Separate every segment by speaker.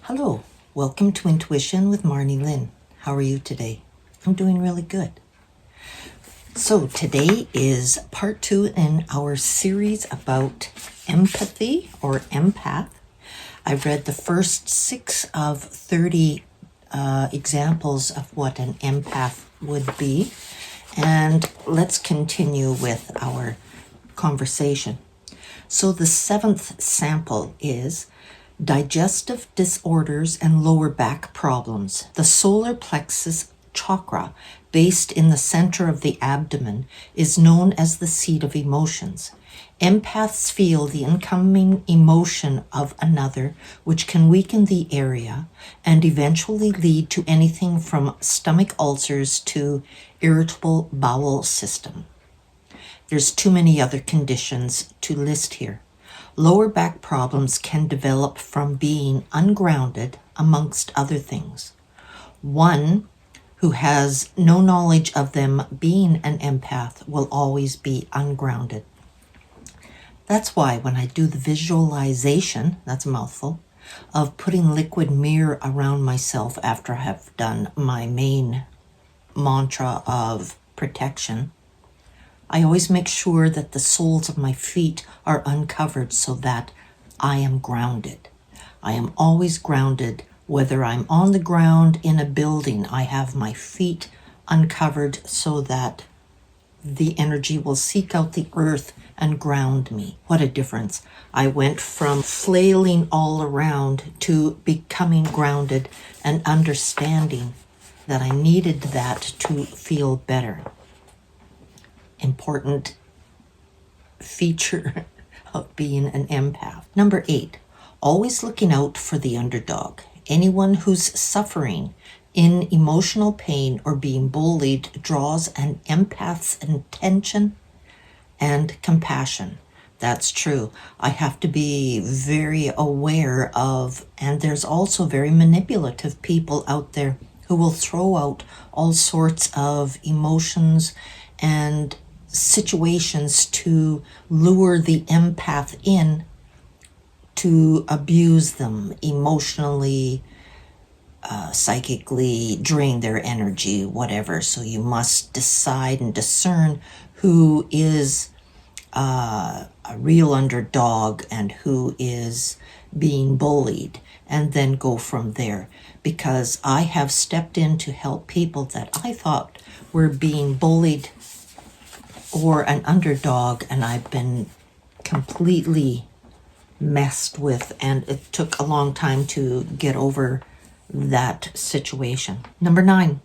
Speaker 1: Hello, welcome to Intuition with Marnie Lynn. How are you today? I'm doing really good. So today is part 2 in our series about empathy or empath. I've read the first 6 of 30 examples of what an empath would be. And let's continue with our conversation. So the 7th sample is digestive disorders and lower back problems. The solar plexus chakra, based in the center of the abdomen, is known as the seat of emotions. Empaths feel the incoming emotion of another, which can weaken the area and eventually lead to anything from stomach ulcers to irritable bowel system. There's too many other conditions to list here. Lower back problems can develop from being ungrounded, amongst other things. One who has no knowledge of them being an empath will always be ungrounded. That's why when I do the visualization, that's a mouthful, of putting liquid mirror around myself after I have done my main mantra of protection, I always make sure that the soles of my feet are uncovered so that I am grounded. I am always grounded, whether I'm on the ground in a building. I have my feet uncovered so that the energy will seek out the earth and ground me. What a difference. I went from flailing all around to becoming grounded and understanding that I needed that to feel better. Important feature of being an empath. Number 8, always looking out for the underdog. Anyone who's suffering in emotional pain or being bullied draws an empath's attention and compassion. That's true. I have to be very aware of, and there's also very manipulative people out there who will throw out all sorts of emotions and situations to lure the empath in to abuse them emotionally, psychically, drain their energy, whatever. So you must decide and discern who is a real underdog and who is being bullied, and then go from there. Because I have stepped in to help people that I thought were being bullied or an underdog, and I've been completely messed with, and it took a long time to get over that situation. Number 9,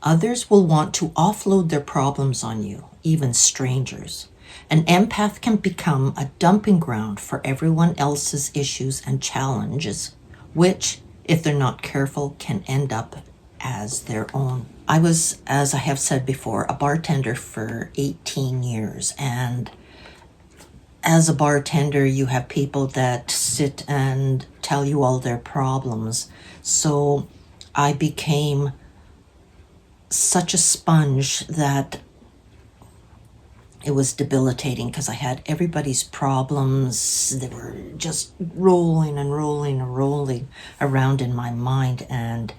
Speaker 1: others will want to offload their problems on you, even strangers. An empath can become a dumping ground for everyone else's issues and challenges, which, if they're not careful, can end up as their own. I was, as I have said before, a bartender for 18 years. And as a bartender, you have people that sit and tell you all their problems. So I became such a sponge that it was debilitating, because I had everybody's problems. They were just rolling and rolling and rolling around in my mind. And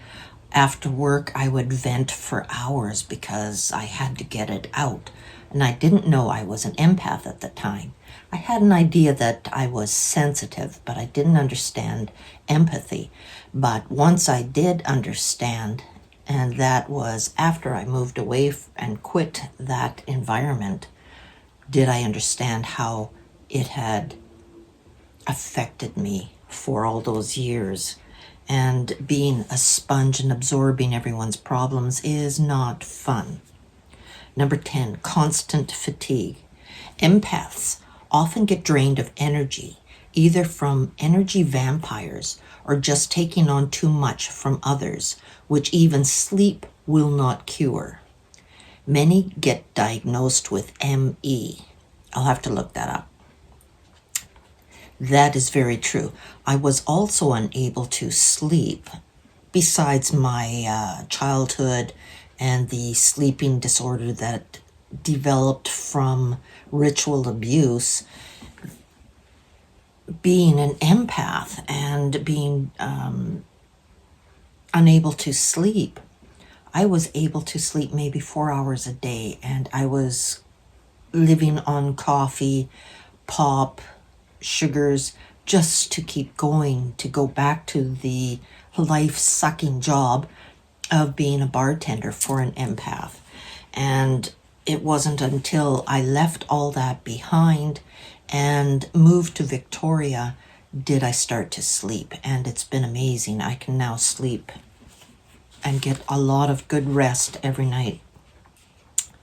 Speaker 1: after work, I would vent for hours because I had to get it out. And I didn't know I was an empath at the time. I had an idea that I was sensitive, but I didn't understand empathy. But once I did understand, and that was after I moved away and quit that environment, did I understand how it had affected me for all those years. And being a sponge and absorbing everyone's problems is not fun. Number 10, constant fatigue. Empaths often get drained of energy, either from energy vampires or just taking on too much from others, which even sleep will not cure. Many get diagnosed with ME. I'll have to look that up. That is very true. I was also unable to sleep, besides my childhood and the sleeping disorder that developed from ritual abuse. being an empath and being unable to sleep, I was able to sleep maybe 4 hours a day, and I was living on coffee, pop, sugars, just to keep going, to go back to the life-sucking job of being a bartender for an empath. And it wasn't until I left all that behind and moved to Victoria did I start to sleep. And it's been amazing. I can now sleep and get a lot of good rest every night.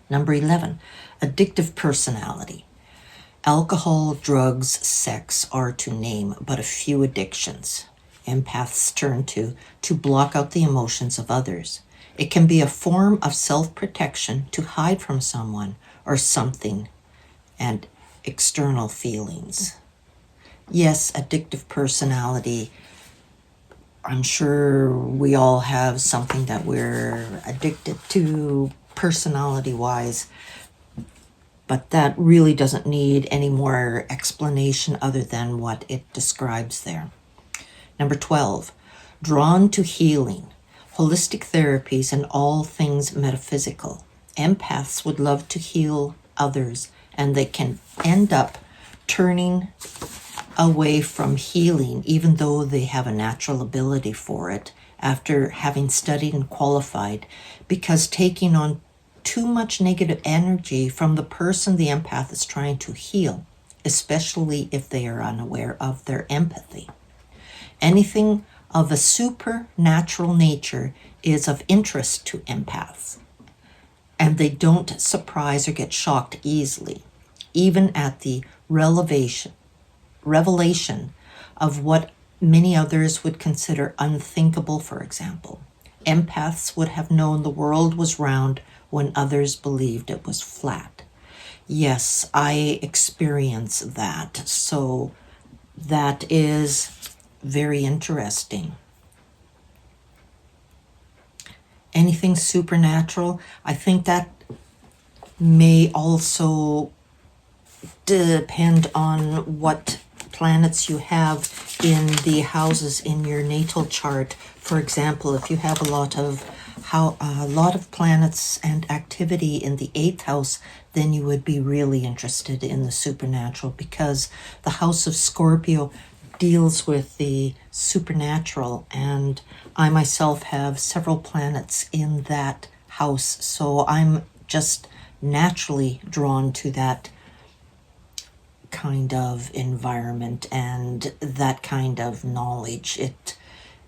Speaker 1: Number 11, addictive personality. Alcohol, drugs, sex are to name but a few addictions empaths turn to block out the emotions of others. It can be a form of self-protection to hide from someone or something and external feelings. Yes, addictive personality. I'm sure we all have something that we're addicted to personality-wise, but that really doesn't need any more explanation other than what it describes there. Number 12, drawn to healing, holistic therapies, and all things metaphysical. Empaths would love to heal others, and they can end up turning away from healing, even though they have a natural ability for it, after having studied and qualified, because taking on too much negative energy from the person the empath is trying to heal, especially if they are unaware of their empathy. Anything of a supernatural nature is of interest to empaths, and they don't surprise or get shocked easily, even at the revelation of what many others would consider unthinkable, for example. Empaths would have known the world was round when others believed it was flat. Yes, I experience that, so that is very interesting. Anything supernatural, I think that may also depend on what planets you have in the houses in your natal chart. For example, if you have a lot of planets and activity in the 8th house, then you would be really interested in the supernatural, because the house of Scorpio deals with the supernatural, and I myself have several planets in that house, so I'm just naturally drawn to that kind of environment and that kind of knowledge. It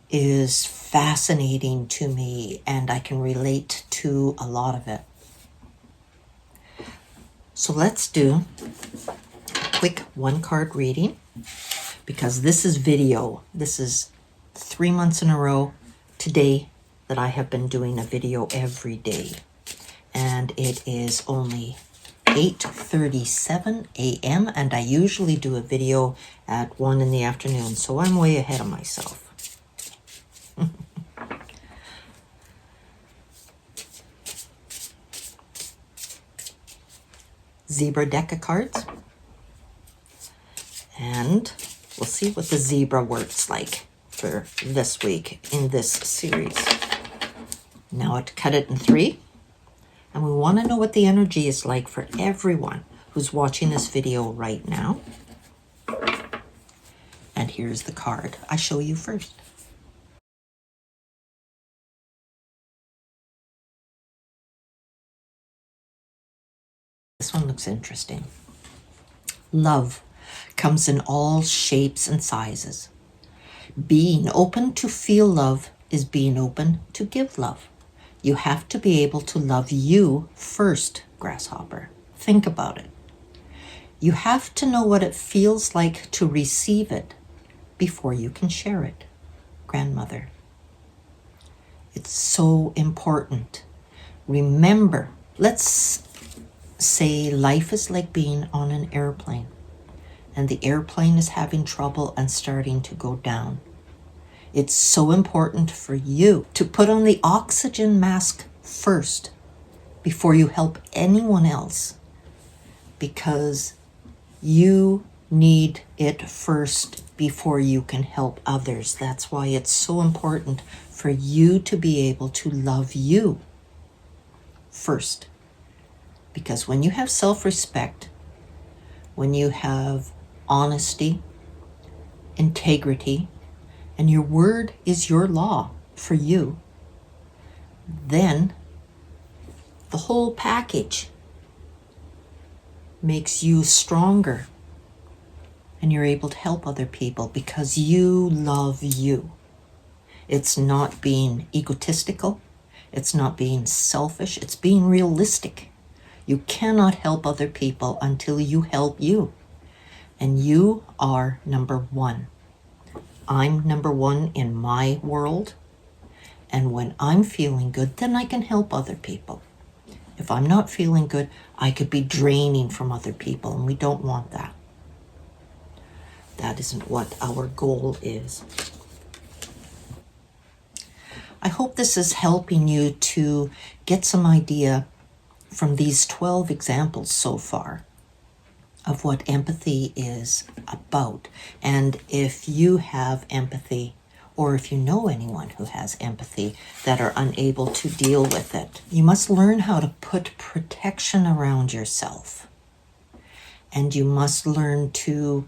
Speaker 1: is fascinating to me, and I can relate to a lot of it. So let's do a quick 1-card reading, because this is video. This is 3 months in a row today that I have been doing a video every day, and it is only 8:37 a.m. and I usually do a video at 1 in the afternoon, so I'm way ahead of myself. Zebra deck of cards, and we'll see what the zebra works like for this week in this series. Now I've cut it in 3, and we want to know what the energy is like for everyone who's watching this video right now. And here's the card I show you first. This one looks interesting. Love comes in all shapes and sizes. Being open to feel love is being open to give love. You have to be able to love you first, grasshopper. Think about it. You have to know what it feels like to receive it before you can share it, grandmother. It's so important. Remember, let's say life is like being on an airplane, and the airplane is having trouble and starting to go down. It's so important for you to put on the oxygen mask first before you help anyone else, because you need it first before you can help others. That's why it's so important for you to be able to love you first. Because when you have self-respect, when you have honesty, integrity, and your word is your law for you, then the whole package makes you stronger, and you're able to help other people because you love you. It's not being egotistical. It's not being selfish. It's being realistic. You cannot help other people until you help you. And you are number one. I'm number one in my world. And when I'm feeling good, then I can help other people. If I'm not feeling good, I could be draining from other people, and we don't want that. That isn't what our goal is. I hope this is helping you to get some idea from these 12 examples so far of what empathy is about. And if you have empathy, or if you know anyone who has empathy that are unable to deal with it, you must learn how to put protection around yourself. And you must learn to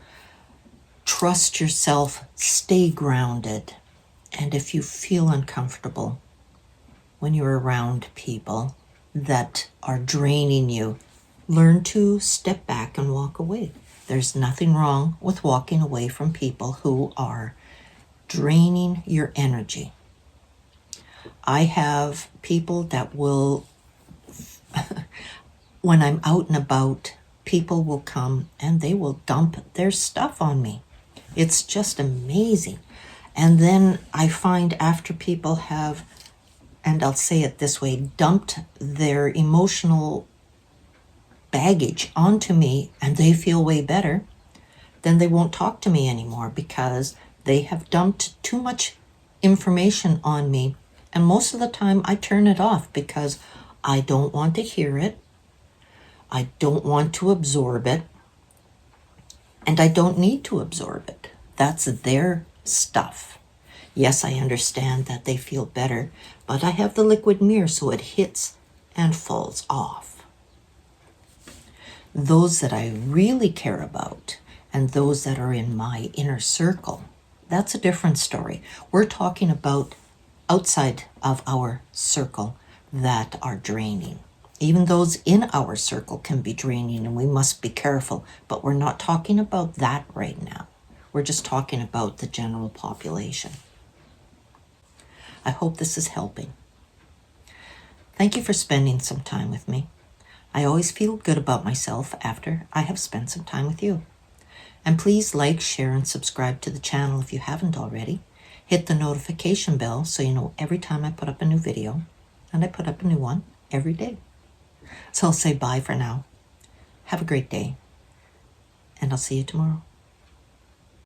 Speaker 1: trust yourself, stay grounded. And if you feel uncomfortable when you're around people that are draining you, learn to step back and walk away. There's nothing wrong with walking away from people who are draining your energy. I have people that will, when I'm out and about, people will come and they will dump their stuff on me. It's just amazing. And then I find after people have, and I'll say it this way, dumped their emotional baggage onto me and they feel way better, then they won't talk to me anymore because they have dumped too much information on me. And most of the time I turn it off because I don't want to hear it. I don't want to absorb it. And I don't need to absorb it. That's their stuff. Yes, I understand that they feel better, but I have the liquid mirror so it hits and falls off. Those that I really care about and those that are in my inner circle, that's a different story. We're talking about outside of our circle that are draining. Even those in our circle can be draining and we must be careful, but we're not talking about that right now. We're just talking about the general population. I hope this is helping. Thank you for spending some time with me. I always feel good about myself after I have spent some time with you. And please like, share, and subscribe to the channel if you haven't already. Hit the notification bell so you know every time I put up a new video, and I put up a new one every day. So I'll say bye for now. Have a great day, and I'll see you tomorrow.